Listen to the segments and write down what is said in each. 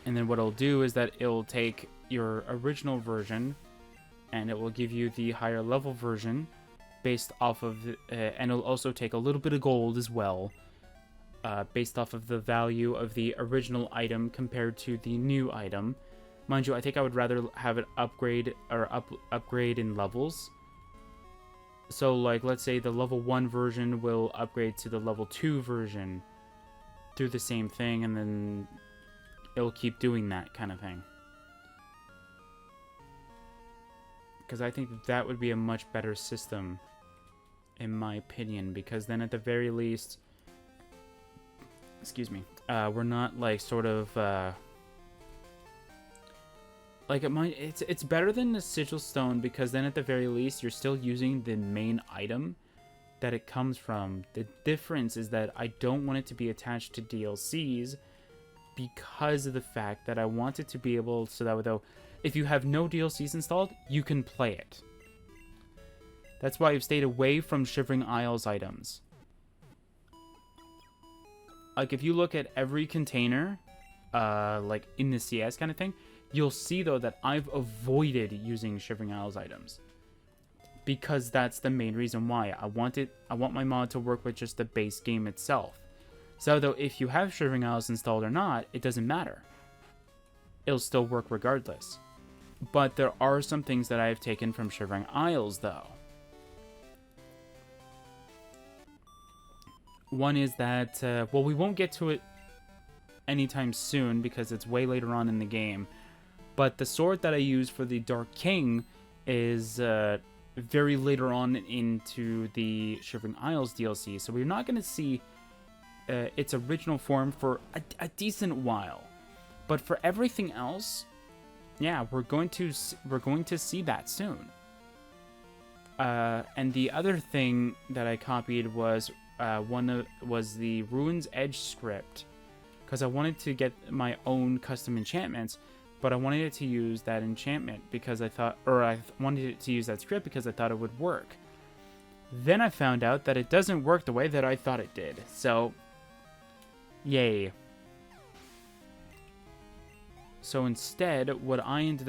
And then what it'll do is that it'll take your original version and it will give you the higher level version based off of, and it'll also take a little bit of gold as well, based off of the value of the original item compared to the new item. Mind you, I think I would rather have it upgrade or upgrade in levels. So like, let's say the level 1 version will upgrade to the level 2 version through the same thing, and then it'll keep doing that kind of thing. Because I think that would be a much better system, in my opinion, because then at the very least, excuse me, we're not like sort of like it's better than the sigil stone, because then at the very least you're still using the main item that it comes from. The difference is that I don't want it to be attached to DLCs because of the fact that I want it to be able so that though if you have no DLCs installed, you can play it. That's why I've stayed away from Shivering Isles items. Like, if you look at every container, like in the CS kind of thing, you'll see, though, that I've avoided using Shivering Isles items. Because that's the main reason why. I want my mod to work with just the base game itself. So, though, if you have Shivering Isles installed or not, it doesn't matter. It'll still work regardless. But there are some things that I've taken from Shivering Isles, though. One is that, well, we won't get to it anytime soon because it's way later on in the game. But the sword that I use for the Dark King is very later on into the Shivering Isles DLC. So we're not going to see its original form for a decent while. But for everything else, yeah, we're going to see that soon. And the other thing that I copied was the Ruin's Edge script, because I wanted to get my own custom enchantments, but I wanted it to use that enchantment because I wanted it to use that script because I thought it would work. Then I found out that it doesn't work the way that I thought it did. So, yay. So instead, I ended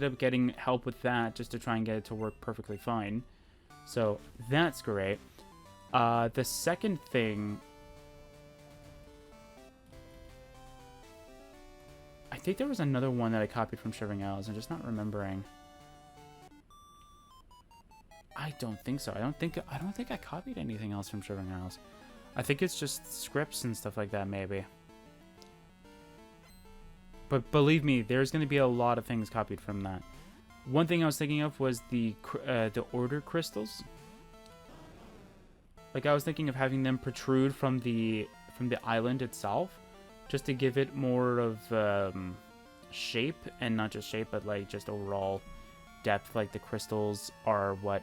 up getting help with that just to try and get it to work perfectly fine. So that's great. The second thing, I think there was another one that I copied from Shivering Isles. I'm just not remembering. I don't think so. I don't think I copied anything else from Shivering Isles. I think it's just scripts and stuff like that, maybe. But believe me, there's going to be a lot of things copied from that. One thing I was thinking of was the order crystals. Like, I was thinking of having them protrude from the island itself, just to give it more of shape, and not just shape, but like just overall depth. Like, the crystals are what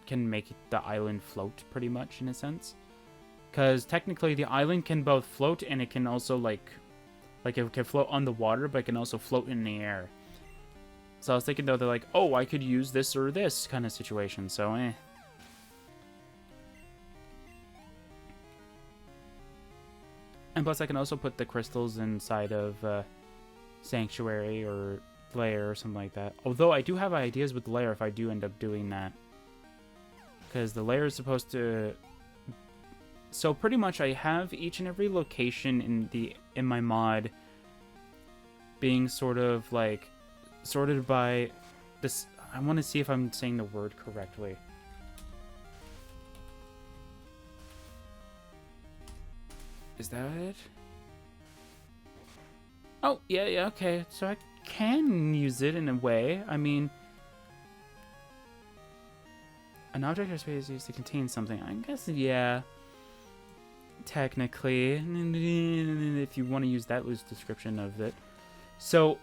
can make the island float, pretty much, in a sense. Because technically, the island can both float, and it can also like it can float on the water, but it can also float in the air. So I was thinking, though, they're like, oh, I could use this or this kind of situation. So, And plus, I can also put the crystals inside of Sanctuary or Lair or something like that. Although, I do have ideas with Lair if I do end up doing that. Because the Lair is supposed to... So, pretty much, I have each and every location in my mod being sort of, like, sorted by this... I want to see if I'm saying the word correctly. Is that it? Oh, yeah, okay. So I can use it in a way. I mean, an object or space is used to contain something. I guess, yeah. Technically, if you want to use that loose description of it. So,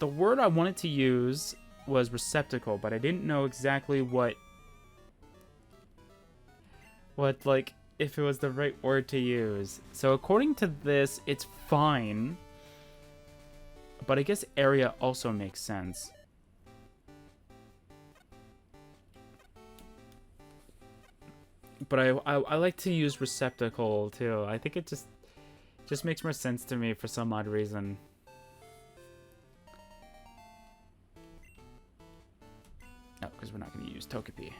the word I wanted to use was receptacle, but I didn't know exactly what like, if it was the right word to use. So according to this, it's fine. But I guess area also makes sense. But I like to use receptacle too. I think it just makes more sense to me for some odd reason. Togepi.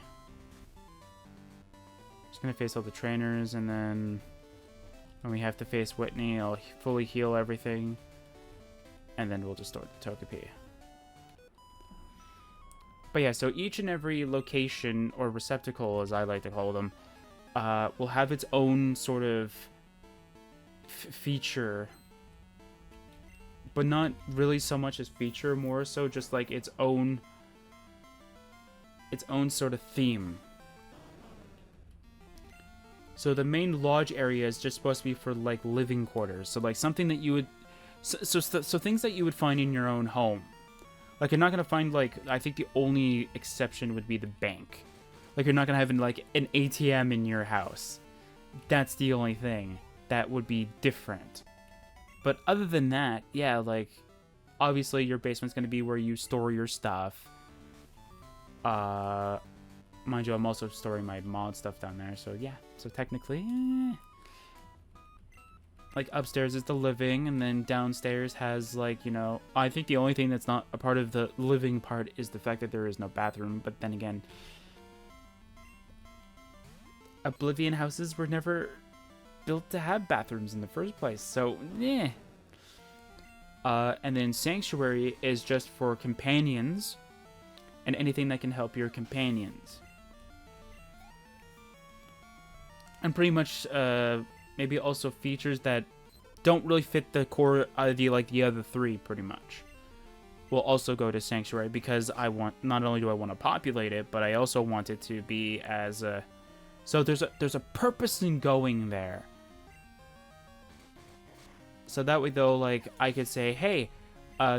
Just gonna face all the trainers, and then when we have to face Whitney, I'll fully heal everything, and then we'll just start the Togepi. But yeah, so each and every location, or receptacle as I like to call them, will have its own sort of feature, but not really so much as feature, more so just like its own sort of theme. So the main lodge area is just supposed to be for like living quarters. So like something that you would, so things that you would find in your own home. Like you're not gonna find like, I think the only exception would be the bank. Like you're not gonna have like an ATM in your house. That's the only thing that would be different. But other than that, yeah, like obviously your basement's gonna be where you store your stuff. Mind you, I'm also storing my mod stuff down there, so yeah. So technically, like upstairs is the living, and then downstairs has like, you know, I think the only thing that's not a part of the living part is the fact that there is no bathroom. But then again, Oblivion houses were never built to have bathrooms in the first place, so yeah. And then Sanctuary is just for companions and anything that can help your companions. And pretty much maybe also features that don't really fit the core the other three pretty much will also go to Sanctuary, because I want, not only do I want to populate it, but I also want it to be as a, so there's a purpose in going there. So that way though, like I could say, hey,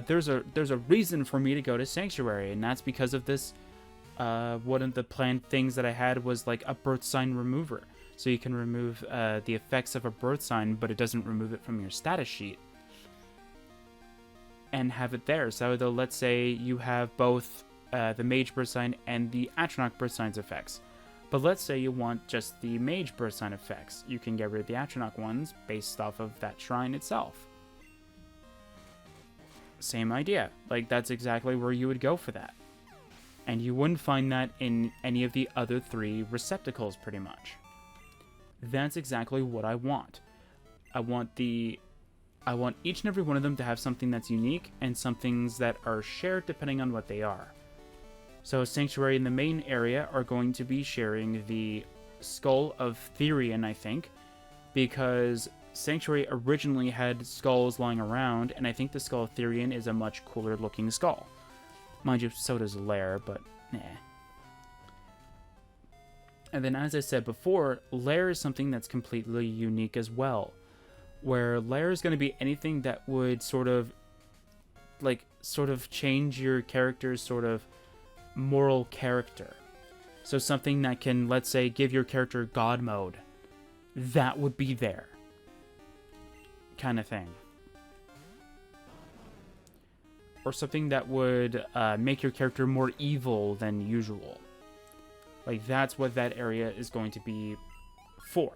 there's a reason for me to go to Sanctuary, and that's because of this. One of the planned things that I had was like a birth sign remover. So you can remove the effects of a birth sign, but it doesn't remove it from your status sheet. And have it there. So though, let's say you have both the Mage birth sign and the Atronach birth signs effects. But let's say you want just the Mage birth sign effects. You can get rid of the Atronach ones based off of that shrine itself. Same idea. Like, that's exactly where you would go for that. And you wouldn't find that in any of the other three receptacles, pretty much. That's exactly what I want. I want each and every one of them to have something that's unique, and some things that are shared depending on what they are. So Sanctuary in the main area are going to be sharing the Skull of Therion, I think, because Sanctuary originally had skulls lying around, and I think the Skull of Therion is a much cooler looking skull. Mind you, so does Lair, but nah. And then, as I said before, Lair is something that's completely unique as well, where Lair is going to be anything that would sort of change your character's sort of moral character. So something that can, let's say, give your character God mode. That would be there. Kind of thing. Or something that would make your character more evil than usual. Like, that's what that area is going to be for.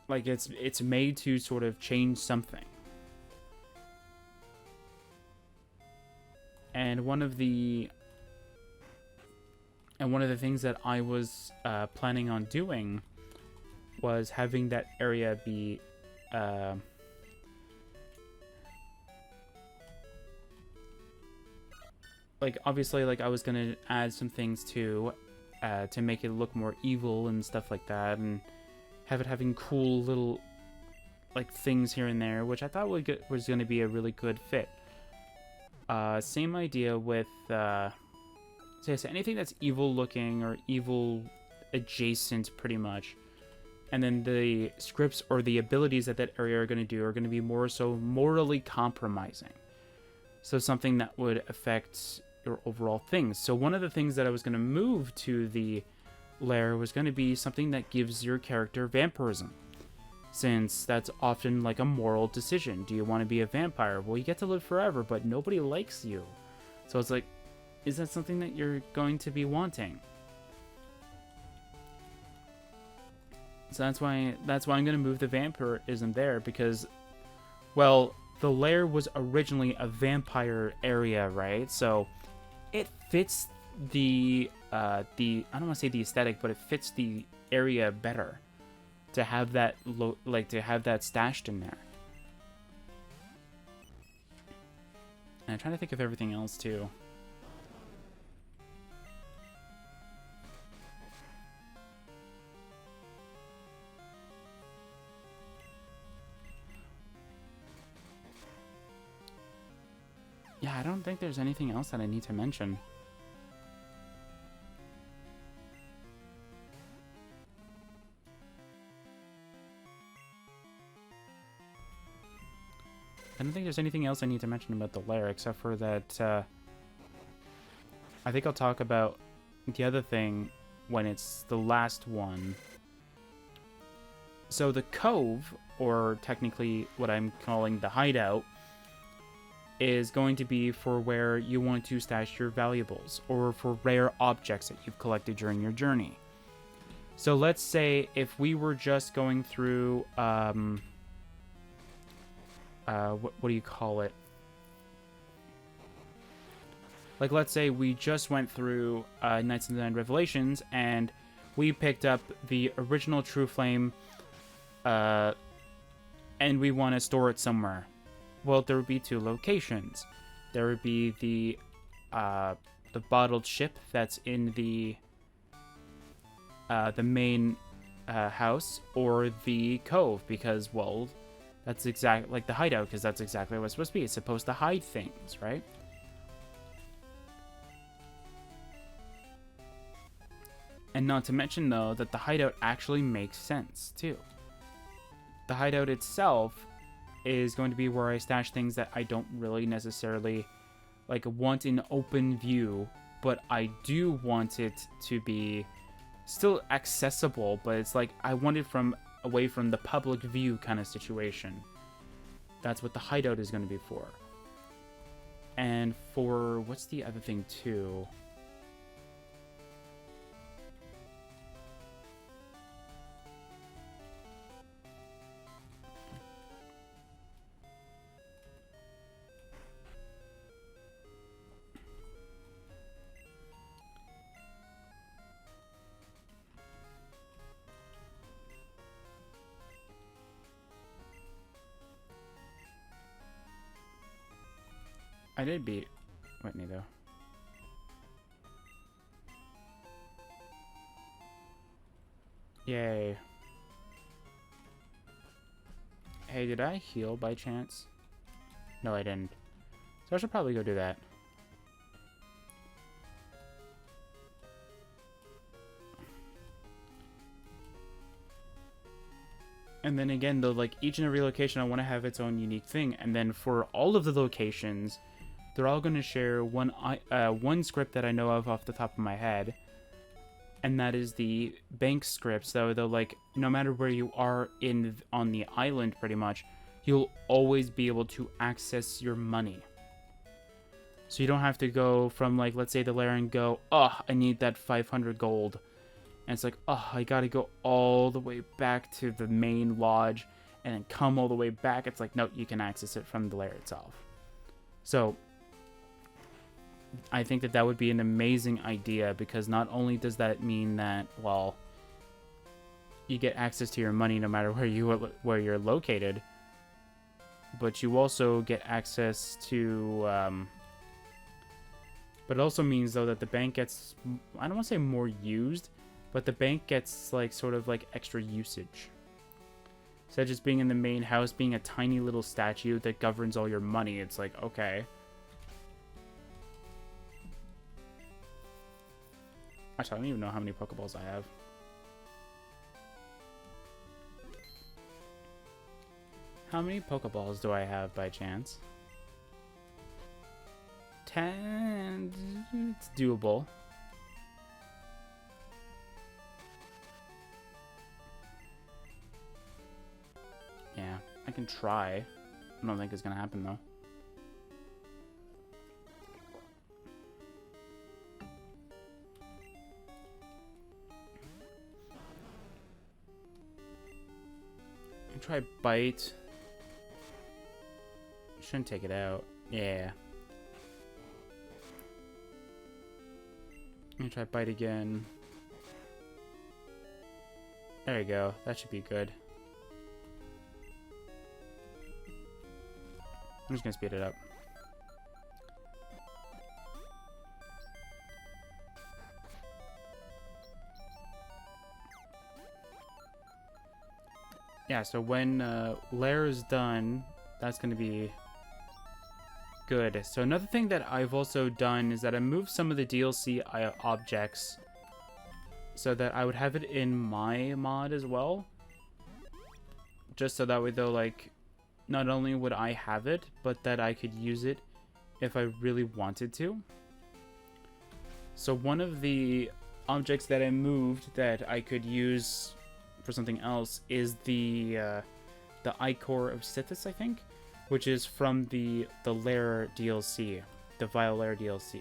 Like, it's made to sort of change something. And one of the things that I was planning on doing was having that area be like, obviously, like, I was gonna add some things to make it look more evil and stuff like that, and have it having cool little, like, things here and there, which I thought was gonna be a really good fit. Same idea with, so anything that's evil looking or evil adjacent, pretty much. And then the scripts or the abilities that area are going to be more so morally compromising. So something that would affect your overall things. So one of the things that I was going to move to the lair was going to be something that gives your character vampirism. Since that's often like a moral decision. Do you want to be a vampire? Well, you get to live forever, but nobody likes you. So it's like, is that something that you're going to be wanting? So that's why I'm going to move the vampirism there, because, well, the lair was originally a vampire area, right? So it fits the I don't want to say the aesthetic, but it fits the area better to have that to have that stashed in there. And I'm trying to think of everything else too. Yeah, I don't think there's anything else that I need to mention. I don't think there's anything else I need to mention about the lair, except for that I think I'll talk about the other thing when it's the last one. So the cove, or technically what I'm calling the hideout, is going to be for where you want to stash your valuables, or for rare objects that you've collected during your journey. So let's say if we were just going through, what do you call it? Like, let's say we just went through Knights of the Nine Revelations, and we picked up the original True Flame, and we want to store it somewhere. Well, there would be two locations. There would be the bottled ship that's in the main house, or the cove, because, well, that's exactly like the hideout, because that's exactly what it's supposed to be. It's supposed to hide things, right? And not to mention, though, that the hideout actually makes sense, too. The hideout itself is going to be where I stash things that I don't really necessarily want in open view, but I do want it to be still accessible, but it's like I want it away from the public view kind of situation. That's what the hideout is going to be for. And for what's the other thing too? I did beat Whitney, though. Yay. Hey, did I heal by chance? No, I didn't. So I should probably go do that. And then again, though, like, each and every location, I want to have its own unique thing. And then for all of the locations, they're all going to share one script that I know of off the top of my head. And that is the bank script. So, though, like, no matter where you are on the island, pretty much, you'll always be able to access your money. So you don't have to go from, like, let's say the lair and go, oh, I need that 500 gold. And it's like, oh, I gotta go all the way back to the main lodge and then come all the way back. It's like, no, you can access it from the lair itself. So I think that would be an amazing idea, because not only does that mean that, well, you get access to your money no matter where you're located, but you also get access to, but it also means, though, that the bank gets, I don't want to say more used, but the bank gets, like, sort of, like, extra usage. Instead of just being in the main house, being a tiny little statue that governs all your money, it's like, okay. Actually, I don't even know how many Pokeballs I have. How many Pokeballs do I have by chance? 10. It's doable. Yeah, I can try. I don't think it's gonna happen, though. Try bite. Shouldn't take it out. Yeah. Let me try bite again. There you go. That should be good. I'm just gonna speed it up. Yeah, so when Lair is done, that's gonna be good. So another thing that I've also done is that I moved some of the DLC objects so that I would have it in my mod as well. Just so that way, though, like, not only would I have it, but that I could use it if I really wanted to. So one of the objects that I moved that I could use for something else is the Ichor of Sithis, I think, which is from the Lair DLC, the Vile Lair DLC.